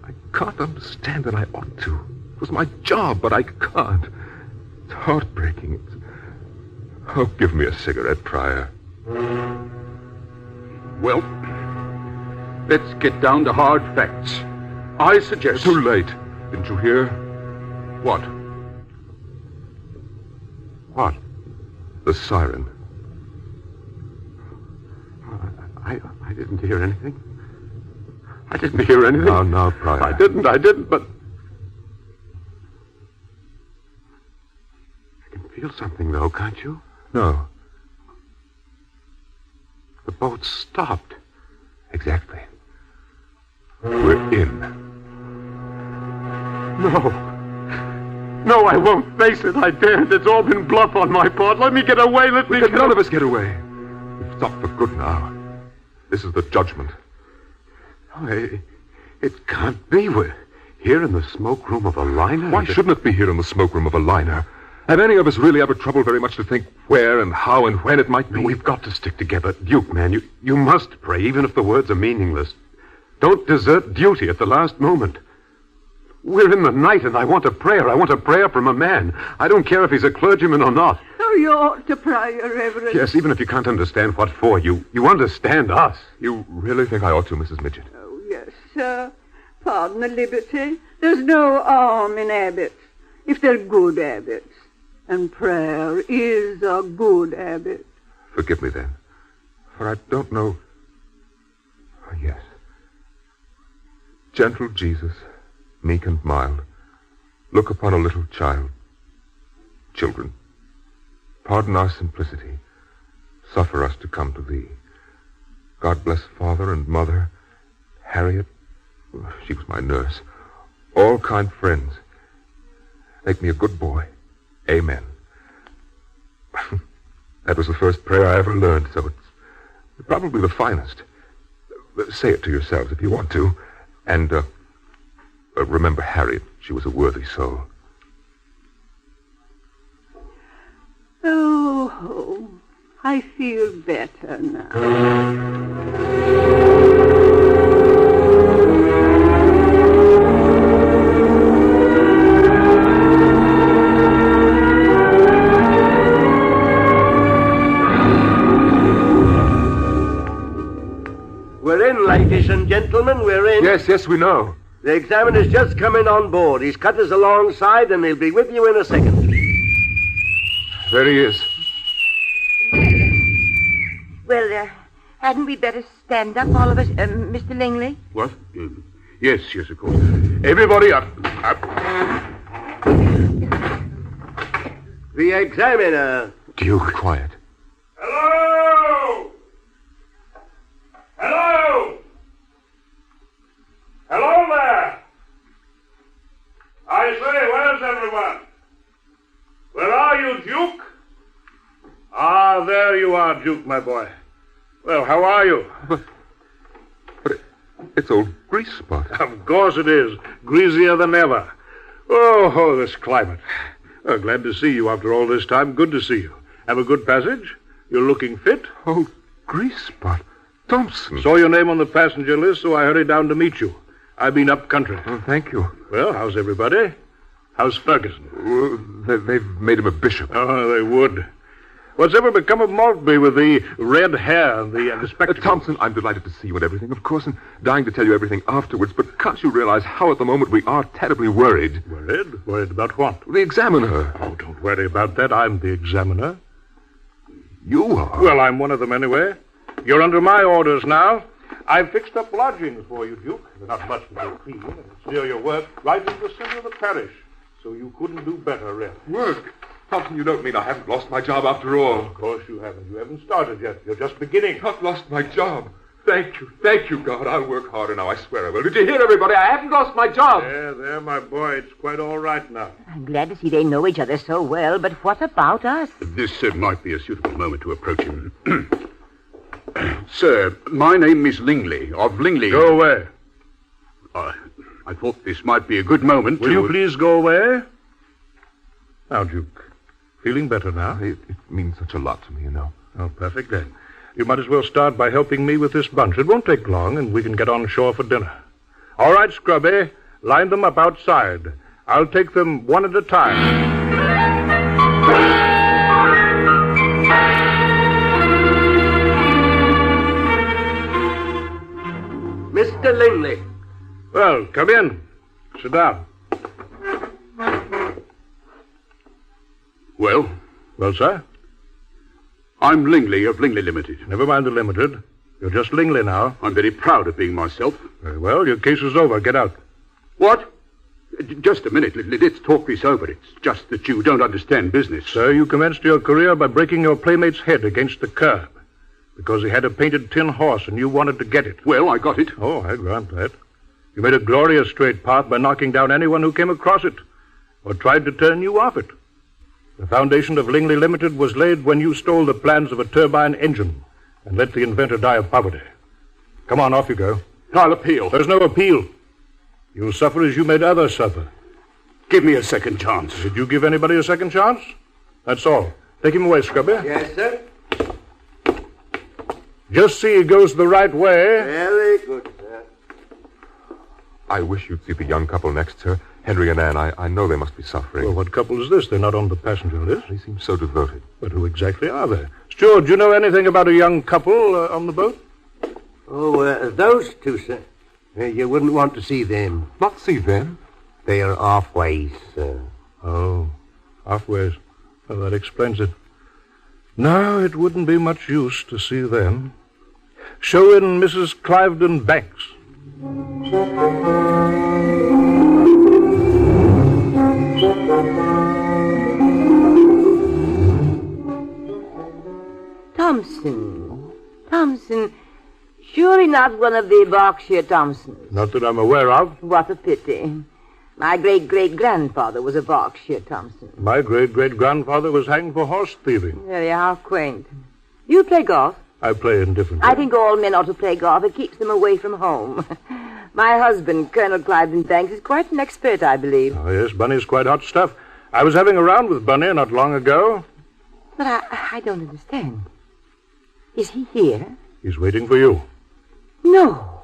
I can't understand that I ought to. It was my job, but I can't. It's heartbreaking. Oh, give me a cigarette, Pryor. Well, let's get down to hard facts. I suggest... Too late. Didn't you hear? What? What? The siren. I didn't hear anything. I didn't hear anything. No, Pryor. I didn't, but... I can feel something, though, can't you? No. The boat stopped. Exactly. We're in. No, I won't face it. I daren't. It's all been bluff on my part. Let me get away. Let me... None of us get away. We've stopped for good now. This is the judgment. Oh, it can't be. We're here in the smoke room of a liner. Why shouldn't it be here in the smoke room of a liner? Have any of us really ever troubled very much to think where and how and when it might be? We've got to stick together. Duke, man, you must pray, even if the words are meaningless. Don't desert duty at the last moment. We're in the night, and I want a prayer. I want a prayer from a man. I don't care if he's a clergyman or not. Oh, Oh, you ought to, Prior Reverend. Yes, even if you can't understand what for, you understand us. You really think I ought to, Mrs. Midget? Oh, yes, sir. Pardon the liberty. There's no harm in habits, if they're good habits. And prayer is a good habit. Forgive me, then, for I don't know... Oh, yes. Gentle Jesus, meek and mild, look upon a little child. Children, pardon our simplicity. Suffer us to come to thee. God bless father and mother, Harriet, she was my nurse, all kind friends. Make me a good boy. Amen. That was the first prayer I ever learned, so it's probably the finest. Say it to yourselves if you want to. And remember Harriet. She was a worthy soul. Oh, I feel better now. We're in, ladies and gentlemen, we're in. Yes, we know. The examiner's just coming on board. He's cut us alongside, and he'll be with you in a second. There he is. Well, hadn't we better stand up, all of us, Mr. Lingley? What? Yes, of course. Everybody up. The examiner. Duke, quiet. Hello! Hello! Hello there! I say, where's everyone? Where are you, Duke? Ah, there you are, Duke, my boy. Well, how are you? But it's old Grease Spot. Of course it is. Greasier than ever. Oh, this climate. Oh, glad to see you after all this time. Good to see you. Have a good passage? You're looking fit? Oh, Grease Spot. Thompson. Saw your name on the passenger list, so I hurried down to meet you. I've been up country. Oh, thank you. Well, how's everybody? How's Ferguson? They've made him a bishop. Oh, they would. What's ever become of Maltby with the red hair and the spectacles? Thompson, I'm delighted to see you and everything, of course, and dying to tell you everything afterwards, but can't you realize how at the moment we are terribly worried? Worried? Worried about what? The examiner. Oh, don't worry about that. I'm the examiner. You are? Well, I'm one of them anyway. You're under my orders now. I've fixed up lodgings for you, Duke. They're not much for your fee, and it's near your work, right in the center of the parish. So you couldn't do better, really. Work? Thompson, you don't mean I haven't lost my job after all. Of course you haven't. You haven't started yet. You're just beginning. Not lost my job. Thank you, God. I'll work harder now, I swear I will. Did you hear, everybody? I haven't lost my job. There, my boy. It's quite all right now. I'm glad to see they know each other so well, but what about us? This might be a suitable moment to approach him. Sir, my name is Lingley, of Lingley. Go away. I thought this might be a good moment Will you please go away? Now, Duke, feeling better now? It means such a lot to me, you know. Oh, perfect then. You might as well start by helping me with this bunch. It won't take long, and we can get on shore for dinner. All right, Scrubby, line them up outside. I'll take them one at a time. Mr. Lingley. Well, come in. Sit down. Well, sir? I'm Lingley of Lingley Limited. Never mind the limited. You're just Lingley now. I'm very proud of being myself. Very well. Your case is over. Get out. What? Just a minute. Let's talk this over. It's just that you don't understand business. Sir, you commenced your career by breaking your playmate's head against the curb because he had a painted tin horse and you wanted to get it. Well, I got it. Oh, I grant that. You made a glorious straight path by knocking down anyone who came across it or tried to turn you off it. The foundation of Lingley Limited was laid when you stole the plans of a turbine engine and let the inventor die of poverty. Come on, off you go. I'll appeal. There's no appeal. You'll suffer as you made others suffer. Give me a second chance. Did you give anybody a second chance? That's all. Take him away, Scrubby. Yes, sir. Just see he goes the right way. Very good, sir. I wish you'd see the young couple next, sir. Henry and Anne, I know they must be suffering. Well, what couple is this? They're not on the passenger list. They seem so devoted. But who exactly are they? Stuart, do you know anything about a young couple on the boat? Oh, those two, sir. You wouldn't want to see them. Not see them? They are halfways, sir. Oh, halfways. Well, that explains it. No, it wouldn't be much use to see them. Show in Mrs. Cliveden Banks. Thompson. Surely not one of the Berkshire Thompsons. Not that I'm aware of. What a pity. My great-great-grandfather was a Berkshire Thompson. My great-great-grandfather was hanged for horse thieving. Very how quaint. You play golf? I play indifferently. I think all men ought to play golf. It keeps them away from home. My husband, Colonel Cliveden Banks, is quite an expert, I believe. Oh, yes, Bunny's quite hot stuff. I was having a round with Bunny not long ago. But I don't understand. Is he here? He's waiting for you. No.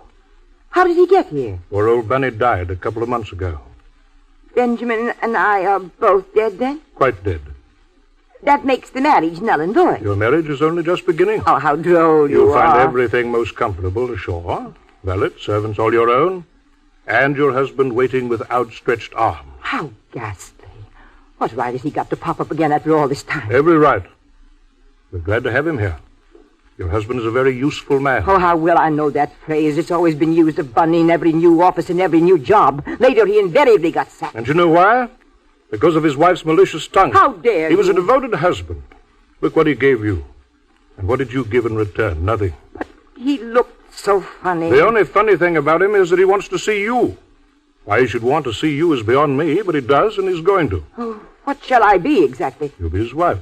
How did he get here? Poor old Bunny died a couple of months ago. Benjamin and I are both dead, then? Quite dead. That makes the marriage null and void. Your marriage is only just beginning. Oh, how droll you are. You'll find everything most comfortable ashore. Valet, servants all your own. And your husband waiting with outstretched arms. How ghastly. What right has he got to pop up again after all this time? Every right. We're glad to have him here. Your husband is a very useful man. Oh, how well I know that phrase. It's always been used of Bunny in every new office and every new job. Later, he invariably got sacked. And you know why? Because of his wife's malicious tongue. How dare you? He was a devoted husband. Look what he gave you. And what did you give in return? Nothing. But he looked so funny. The only funny thing about him is that he wants to see you. Why he should want to see you is beyond me, but he does, and he's going to. Oh, what shall I be exactly? You'll be his wife.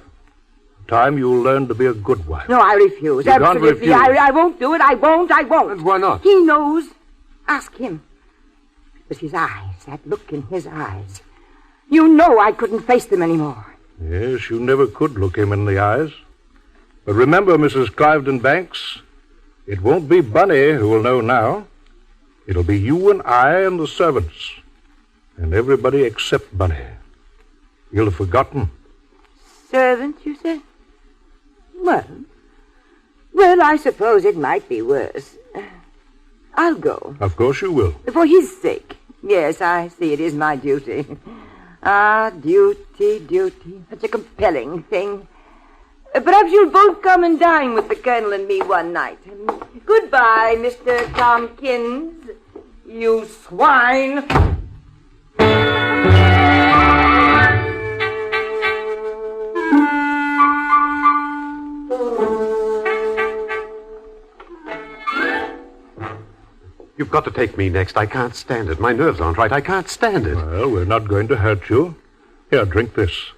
In time, you'll learn to be a good wife. No, I refuse. You can't Absolutely. refuse. I won't do it. I won't. And why not? He knows. Ask him. It was his eyes, that look in his eyes. You know I couldn't face them anymore. Yes, you never could look him in the eyes. But remember, Mrs. Cliveden Banks, it won't be Bunny who will know now. It'll be you and I and the servants. And everybody except Bunny. You'll have forgotten. Servants, you said? Well, I suppose it might be worse. I'll go. Of course you will. For his sake. Yes, I see. It is my duty. Ah, duty. Such a compelling thing. Perhaps you'll both come and dine with the Colonel and me one night. Goodbye, Mr. Tompkins. You swine. You've got to take me next. I can't stand it. My nerves aren't right. I can't stand it. Well, we're not going to hurt you. Here, drink this.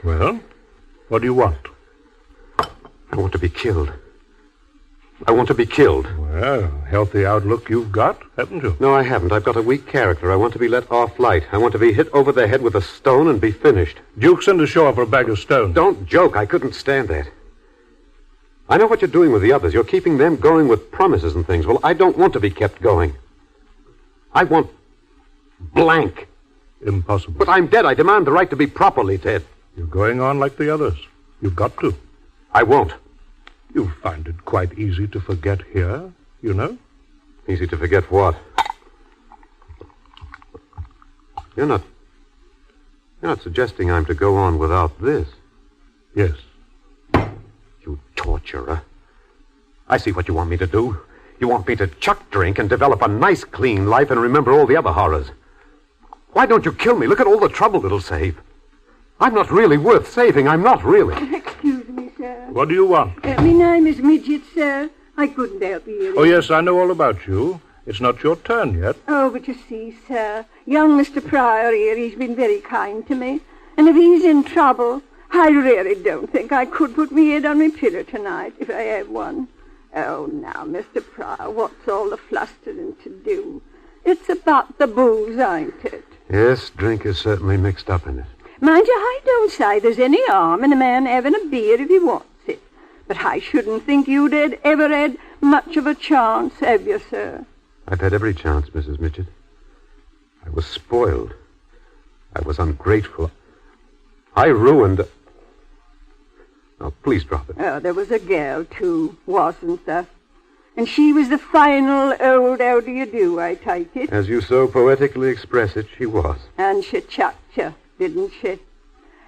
Well, what do you want? I want to be killed. I want to be killed. Well, healthy outlook you've got, haven't you? No, I haven't. I've got a weak character. I want to be let off light. I want to be hit over the head with a stone and be finished. Duke, send ashore for a bag of stones. Don't joke. I couldn't stand that. I know what you're doing with the others. You're keeping them going with promises and things. Well, I don't want to be kept going. I want blank. Impossible. But I'm dead. I demand the right to be properly dead. You're going on like the others. You've got to. I won't. You'll find it quite easy to forget here, you know. Easy to forget what? You're not suggesting I'm to go on without this. Yes. You torturer. I see what you want me to do. You want me to chuck drink and develop a nice, clean life and remember all the other horrors. Why don't you kill me? Look at all the trouble it'll save. I'm not really worth saving. I'm not really. Excuse me, sir. What do you want? My name is Midget, sir. I couldn't help hearing. Oh, yes, I know all about you. It's not your turn yet. Oh, but you see, sir, young Mr. Pryor here, he's been very kind to me. And if he's in trouble, I really don't think I could put me head on my pillow tonight if I had one. Oh, now, Mr. Pryor, what's all the flustering to do? It's about the booze, ain't it? Yes, drink is certainly mixed up in it. Mind you, I don't say there's any harm in a man having a beer if he wants it. But I shouldn't think you'd ever had much of a chance, have you, sir? I've had every chance, Mrs. Midget. I was spoiled. I was ungrateful. I ruined... Now, please drop it. Oh, there was a girl, too, wasn't there? And she was the final old how do you do, I take it. As you so poetically express it, she was. And she chucked you, didn't she?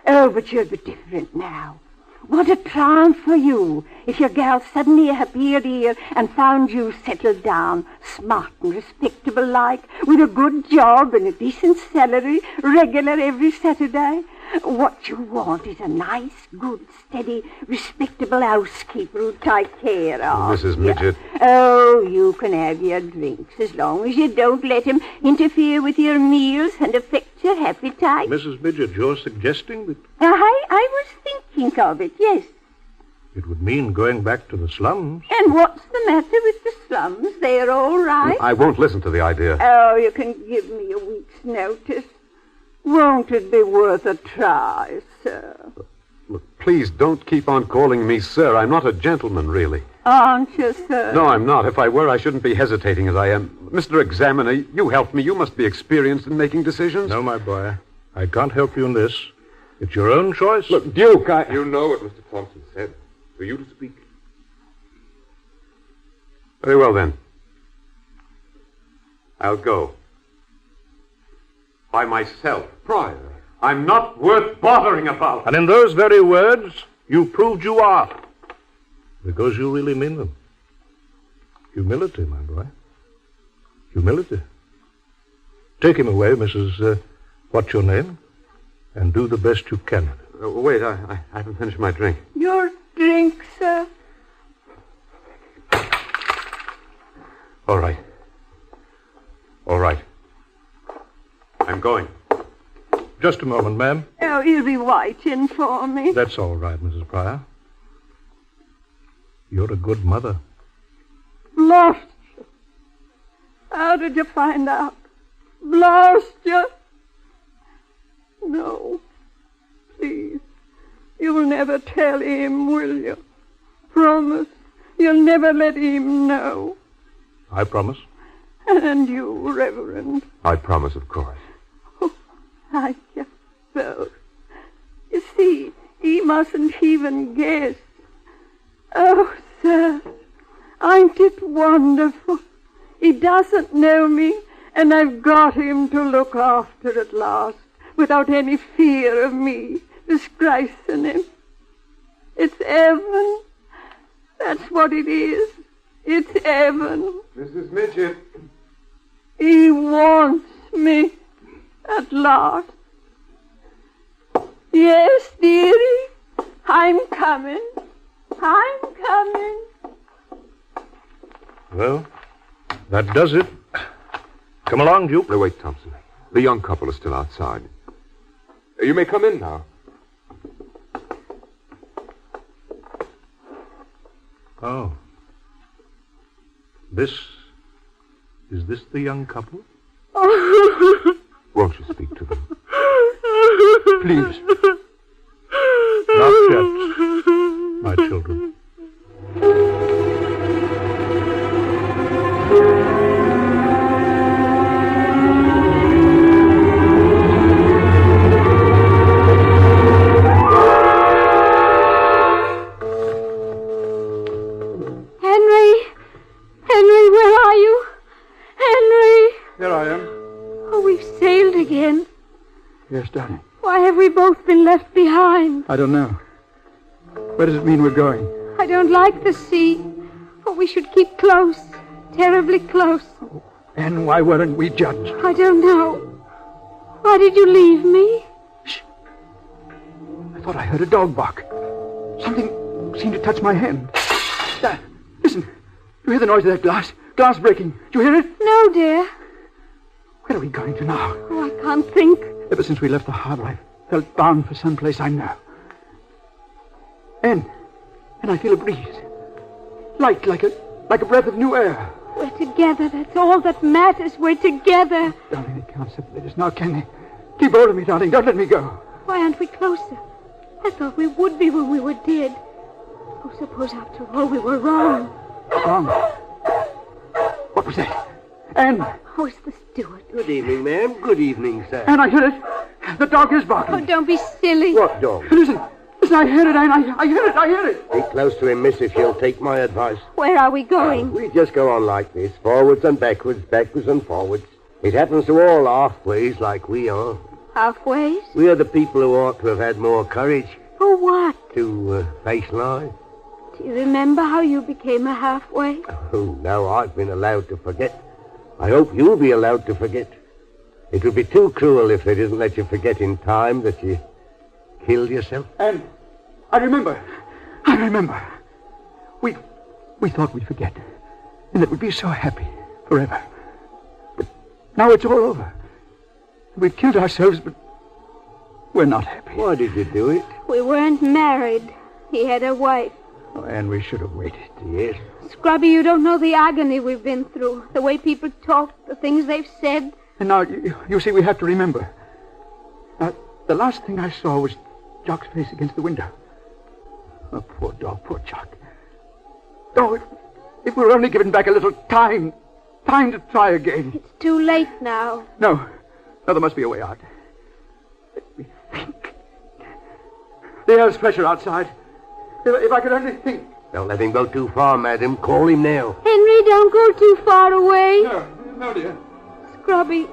Oh, but you'll be different now. What a triumph for you if your gal suddenly appeared here and found you settled down, smart and respectable like, with a good job and a decent salary, regular every Saturday. What you want is a nice, good, steady, respectable housekeeper who'll take care of Mrs. Midget. Oh, you can have your drinks as long as you don't let him interfere with your meals and affect your appetite. Mrs. Midget, you're suggesting that I was thinking of it, yes. it would mean going back to the slums. And what's the matter with the slums? They're all right. I won't listen to the idea. Oh, you can give me a week's notice. Won't it be worth a try, sir? Look, please don't keep on calling me sir. I'm not a gentleman, really. Aren't you, sir? No, I'm not. If I were, I shouldn't be hesitating as I am. Mr. Examiner, you helped me. You must be experienced in making decisions. No, my boy. I can't help you in this. It's your own choice. Look, Duke, You know what Mr. Thompson said. For you to speak. Very well, then. I'll go. By myself. Pryor. I'm not worth bothering about. And in those very words, you proved you are. Because you really mean them. Humility, my boy. Humility. Take him away, Mrs. What's your name? And do the best you can. Wait, I haven't finished my drink. Your drink, sir? All right. All right. I'm going. Just a moment, ma'am. Oh, you'll be waiting for me. That's all right, Mrs. Pryor. You're a good mother. Lost you. How did you find out? Lost you? No. Please. You'll never tell him, will you? Promise. You'll never let him know. I promise. And you, Reverend. I promise, of course. I just felt. You see, he mustn't even guess. Oh, sir, ain't it wonderful? He doesn't know me, and I've got him to look after at last, without any fear of me disgracing him. It's heaven. That's what it is. It's heaven. Mrs. Midget. He wants me. At last. Yes, dearie. I'm coming. I'm coming. Well, that does it. Come along, Duke. No, wait, Thompson. The young couple is still outside. You may come in now. Oh. Is this the young couple? Won't you speak to them? Please. Not yet, my children. Henry, where are you? Henry! Here I am. Oh, we've sailed again. Yes, darling. Why have we both been left behind? I don't know. Where does it mean we're going? I don't like the sea. Oh, we should keep close. Terribly close. And why weren't we judged? I don't know. Why did you leave me? Shh. I thought I heard a dog bark. Something seemed to touch my hand. Listen. You hear the noise of that glass? Glass breaking. Do you hear it? No, dear. Where are we going to now? Oh, I can't think. Ever since we left the harbor, I've felt bound for some place I know. And I feel a breeze. Light, like a breath of new air. We're together. That's all that matters. We're together. Darling, they can't separate us now, can they? Keep hold of me, darling. Don't let me go. Why aren't we closer? I thought we would be when we were dead. Oh, suppose after all we were wrong. Wrong? What was that? Anne! Oh, it's the steward. Good evening, ma'am. Good evening, sir. Anne, I heard it. The dog is barking. Oh, don't be silly. What dog? Listen, I heard it, Anne. I heard it. Be close to him, miss, if you'll take my advice. Where are we going? We just go on like this, forwards and backwards, backwards and forwards. It happens to all halfways like we are. Halfways? We are the people who ought to have had more courage. For what? To face life. Do you remember how you became a halfway? Oh, now I've been allowed to forget. I hope you'll be allowed to forget. It would be too cruel if they didn't let you forget in time that you killed yourself. And I remember. We thought we'd forget. And that we'd be so happy forever. But now it's all over. We've killed ourselves, but we're not happy. Why did you do it? We weren't married. He had a wife. Oh, and we should have waited. Yes. Scrubby, you don't know the agony we've been through. The way people talk, the things they've said. And now, you see, we have to remember. The last thing I saw was Jock's face against the window. Oh, poor dog, poor Jock. Oh, if we were only given back a little time to try again. It's too late now. No, there must be a way out. Let me think. The air's fresher outside. If I could only think. Don't let him go too far, madam. Call him now. Henry, don't go too far away. No, dear. Scrubby,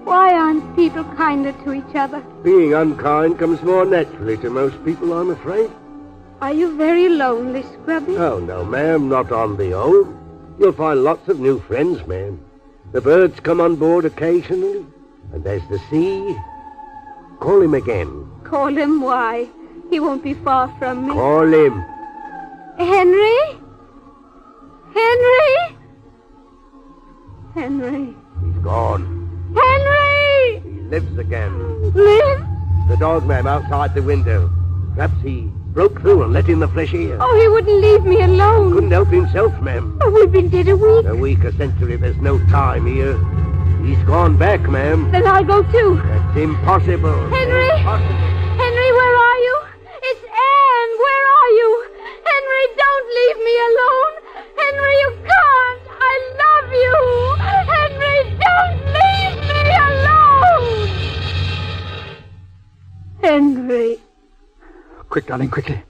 why aren't people kinder to each other? Being unkind comes more naturally to most people, I'm afraid. Are you very lonely, Scrubby? Oh, no, ma'am, not on the whole. You'll find lots of new friends, ma'am. The birds come on board occasionally, and there's the sea. Call him again. Call him why? He won't be far from me. Call him. Henry? Henry? Henry? He's gone. Henry! He lives again. Live? The dog, ma'am, outside the window. Perhaps he broke through and let in the fresh air. Oh, he wouldn't leave me alone. Couldn't help himself, ma'am. Oh, we've been dead a week. A week, a century, there's no time here. He's gone back, ma'am. Then I'll go too. That's impossible. Henry? Impossible. Henry, where are you? It's Anne. Where are you? Henry, don't leave me alone. Henry, you can't. I love you. Henry, don't leave me alone. Henry. Quick, darling, quickly.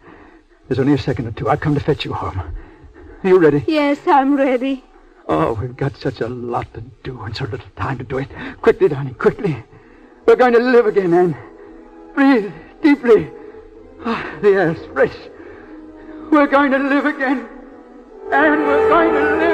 There's only a second or two. I've come to fetch you home. Are you ready? Yes, I'm ready. Oh, we've got such a lot to do and so little time to do it. Quickly, darling, quickly. We're going to live again, Anne. Breathe deeply. Ah, the air's fresh. We're going to live again. And we're going to live.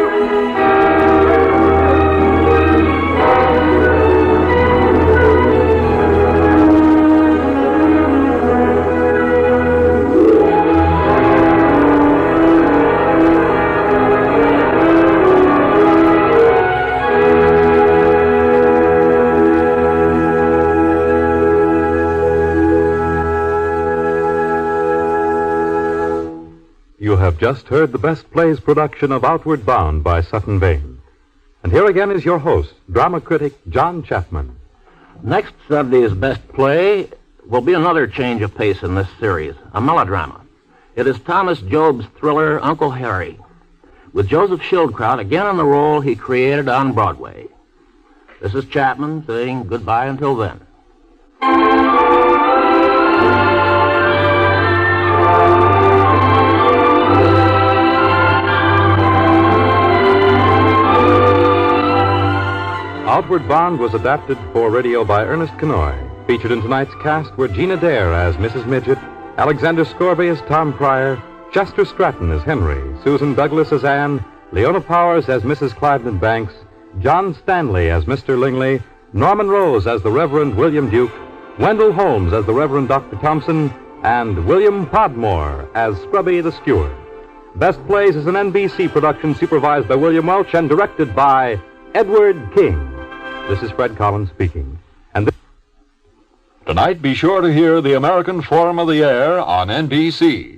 You have just heard the Best Plays production of Outward Bound by Sutton Vane. And here again is your host, drama critic John Chapman. Next Sunday's Best Play will be another change of pace in this series, a melodrama. It is Thomas Job's thriller, Uncle Harry, with Joseph Schildkraut again in the role he created on Broadway. This is Chapman saying goodbye until then. Outward Bound was adapted for radio by Ernest Kenoy. Featured in tonight's cast were Gina Dare as Mrs. Midget, Alexander Scorby as Tom Pryor, Chester Stratton as Henry, Susan Douglas as Anne, Leona Powers as Mrs. Cliveden Banks, John Stanley as Mr. Lingley, Norman Rose as the Reverend William Duke, Wendell Holmes as the Reverend Dr. Thompson, and William Podmore as Scrubby the Steward. Best Plays is an NBC production supervised by William Welch and directed by Edward King. This is Fred Collins speaking. And tonight, be sure to hear the American Forum of the Air on NBC.